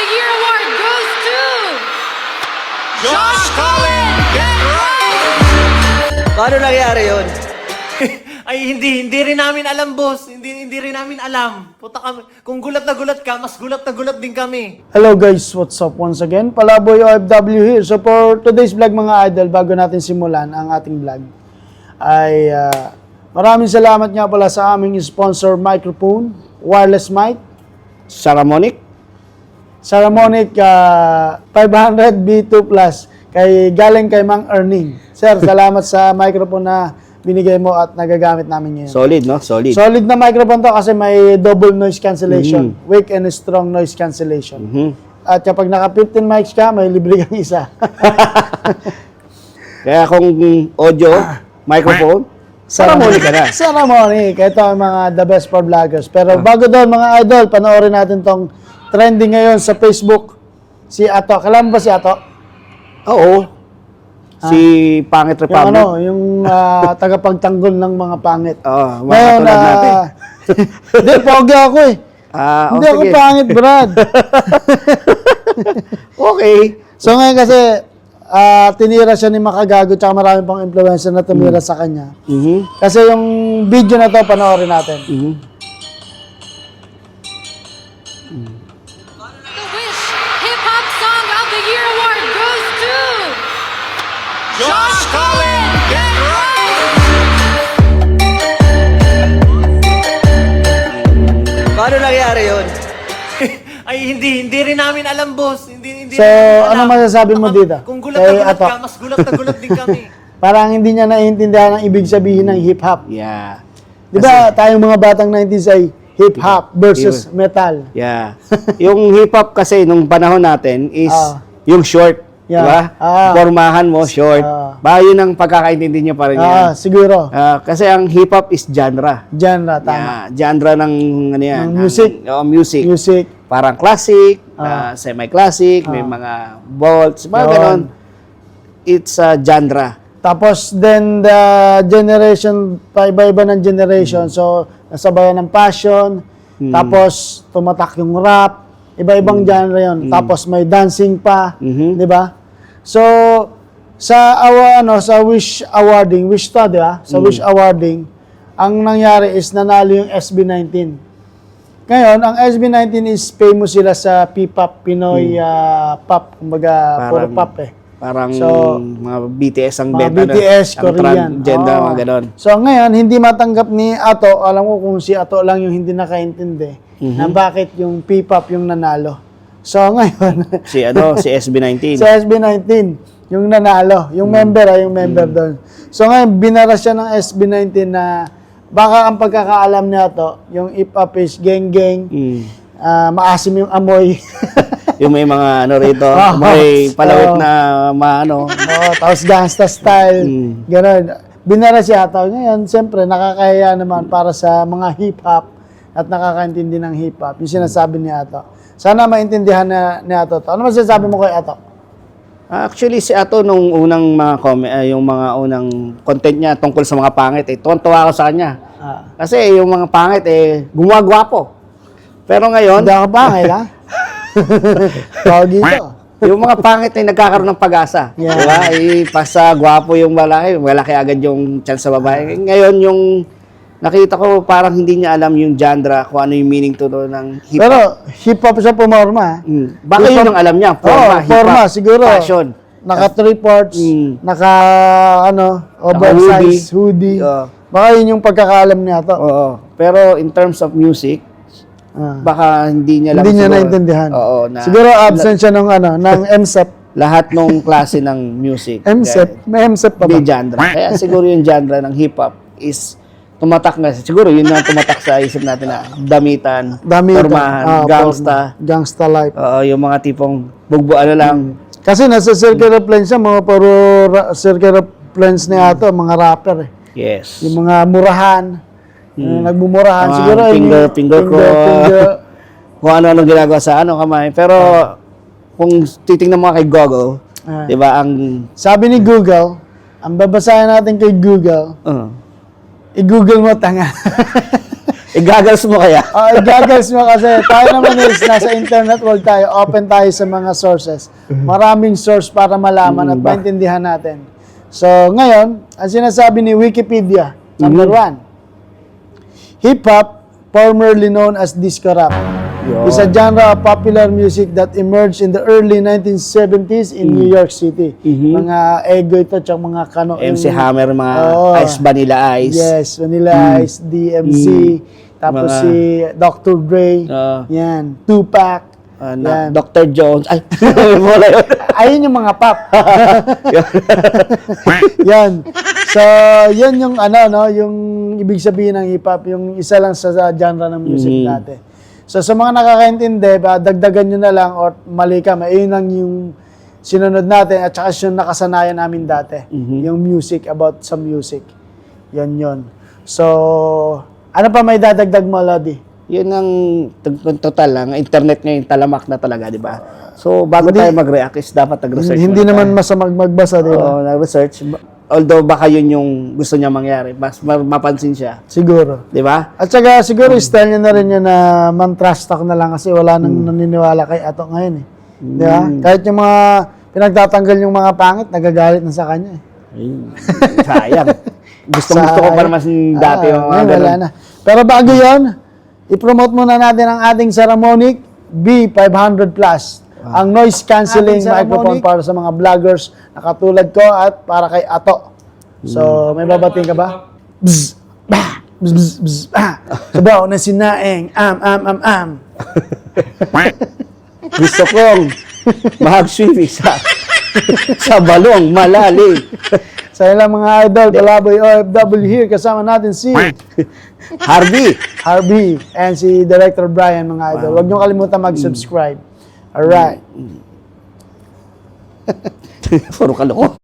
the Year award goes to Josh Cullen! Get right! Paano nangyari yun? Ay, hindi rin namin alam, boss. Hindi rin namin alam. Puta kami. Kung gulat na gulat ka, mas gulat na gulat din kami. Hello guys, what's up once again? Palaboy OFW here. So for today's vlog mga idol, bago natin simulan ang ating vlog, ay maraming salamat nga pala sa aming sponsor microphone, wireless mic, Saramonic? Saramonic 500 B2 Plus, galing kay Mang Erning. Sir, salamat sa microphone na binigay mo at nagagamit namin ngayon. Solid, no? Solid. Solid na microphone to kasi may double noise cancellation, weak and strong noise cancellation. At kapag naka 15 mics ka, may libre kang isa. Kaya kung audio, microphone, Saramonic ka na. Saramonic. Ito ang mga the best for vloggers. Pero bago doon mga idol, panoorin natin tong trending ngayon sa Facebook. Si Ato. Kailan ba si Ato? Oo. Si Pangit Yung Republic. yung tagapagtanggol ng mga pangit. Oo, mga Ngayon, katulad natin. Hindi, pogi ako eh. Hindi ako sige. pangit, Brad. Okay. So ngayon kasi, tinira siya ni Makagago tsaka marami pang influencer na tumira sa kanya. Kasi yung video na to, panoorin natin. the Wish Hip Hop Song of the Year award goes to Josh Cullen! Get right! Paano nangyari yun? Ay, hindi rin namin alam, boss. Hindi So, rin namin ano alam. masasabi mo Puta kami. dito? Kung gulat Kay na gulat Ato. ka, mas gulat na gulat din kami. Parang hindi niya naiintindihan ang ibig sabihin ng hip-hop. Yeah. Di ba tayong mga batang 90s ay hip-hop versus metal? Yeah. Yung hip-hop kasi nung panahon natin is yung short. Yeah. Diba? Pormahan mo, short. Ba, yun ang pagkakaintindi niyo pa rin yan. Siguro. Kasi ang hip-hop is genre. Genre, tama. Yeah, genre ng ano yan. Ng music. Music. Music. Parang classic, semi-classic, may mga bolts, mga ganon. It's a genre. Tapos, then, the generation, paiba-iba ng generation. So, nasabayan ng passion. Tapos, tumatak yung rap. Iba-ibang genre yun. Tapos, may dancing pa. Di ba? So, sa sa Wish Awarding, Wish to, di ba? Sa Wish Awarding, ang nangyari is nanalo yung SB19. Ngayon, ang SB19 is famous sila sa P-pop, Pinoy pop. Kumbaga, puro pop eh. Parang So, mga BTS ang mga benta. BTS, ang Korean. Transgender, Oo. mga ganon. So ngayon, hindi matanggap ni Ato, alam ko kung si Ato lang yung hindi nakaintindi, na bakit yung P-pop yung nanalo. So ngayon, Si SB19. sa SB19, yung nanalo, yung member doon. So ngayon, binara siya ng SB19 na baka ang pagkakaalam niya Ato, yung hip-hop is geng-geng, maasim yung amoy. Yung may mga ano rito, may palawit na maano. Tapos gangsta style, gano'n. Binara siya Ato. Ngayon, siyempre, nakakahiya naman para sa mga hip-hop at nakakaintindi ng hip-hop. Yung sinasabi ni Ato. Sana maintindihan ni Ato to. Ano masasabi mo kay Ato? Actually, si Ato nung unang mga yung mga unang content niya tungkol sa mga pangit, tuwan-tuwa ako sa kanya. Kasi yung mga pangit, gumagwapo. Pero ngayon, Hindi ako pangit, ha? Pogi to. yung mga pangit ay nagkakaroon ng pag-asa. Yeah. Diba? Pasa gwapo yung malaki agad yung chance sa babae. Ngayon, yung nakita ko parang hindi niya alam yung genre, kung ano yung meaning to ng hip-hop. Pero hip-hop siya pumorma. Baka yun ang alam niya. Forma, forma, hip-hop, siguro. fashion. Naka 3 parts, naka oversize hoodie. Baka yun yung pagkakaalam niya to. Oo. Pero in terms of music, baka hindi niya lang Hindi niya siguro. naintindihan. Oo. Siguro absent siya ng MSEP. Lahat ng klase ng music. MSEP? May MSEP pa ba? Hindi genre. Kaya siguro yung genre ng hip-hop is tumatak na. Siguro yun na tumatak sa isip natin na damitan, pormahan, gangsta. Gangsta life. Oo, yung mga tipong bugbuan na lang. Kasi nasa circle of friends siya, mga puro circle of friends ni Ato, mga rapper eh. Yes. Yung mga murahan, nagmumurahan. Mga Siguro finger ko. Kung ano-ano ginagawa sa kamay. Pero kung titingnan mo kay Google, di ba, ang Sabi ni Google, ang babasahin natin kay Google, i-Google mo tanga. Igagals mo kaya? Goggles mo kasi tayo naman is nasa internet world tayo, open tayo sa mga sources. Maraming source para malaman at maintindihan natin. So, ngayon, ang sinasabi ni Wikipedia, number 1, hip-hop, formerly known as disco rap, is a genre of popular music that emerged in the early 1970s in New York City. Mga Ego ito, tsaka mga Kano. MC Hammer, mga Ice, Vanilla Ice. Yes, Vanilla Ice, DMC, tapos Mga- si Dr. Dre, yan, Tupac, yan. Dr. Jones. Ay, wala yun. Ayun yung mga pop. Yan. So, yan yung yung ibig sabihin ng hip hop, yung isa lang sa genre ng music dati. So, sa mga nakakaintindi, dagdagan nyo na lang or mali ka, ayun lang yung sinunod natin at saka yung nakasanayan namin dati. Yung music, about sa music. Yan yun. So, ano pa may dadagdag mo, Lodi? Yun ang total lang. Internet ngayon talamak na talaga, di ba? So, bago tayo mag-react is dapat nag-research. Hindi muna naman tayo. masamag magbasa, di ba? Oo, nag-research. Although baka yun yung gusto niya mangyari. Mas mapansin siya. Siguro. Di ba? At saka siguro style niya na rin yun na man-trust talk na lang kasi wala nang naniniwala kay Ato ngayon eh. Di ba? Kahit yung mga pinagtatanggal yung mga pangit, nagagalit na sa kanya eh. Ayun. Sayang. Gusto ko pa naman dati yung mga ngayon, wala ganun. na. Pero bago yun, i-promote muna natin ang ating Saramonic B500 Plus. Ang noise cancelling microphone para sa mga vloggers na katulad ko at para kay Ato. So, may babating ka ba? Bzz, bah, bzz, bzz, bzz, bah. Sabaw na sinaing, Gusto kong mag-swimming sa balong malalim. Sa ilang mga idol, Palaboy OFW here, kasama natin si Harvey. and si Director Brian, mga idol. Huwag niyo kalimutan mag-subscribe. Alright. Puro kaloko.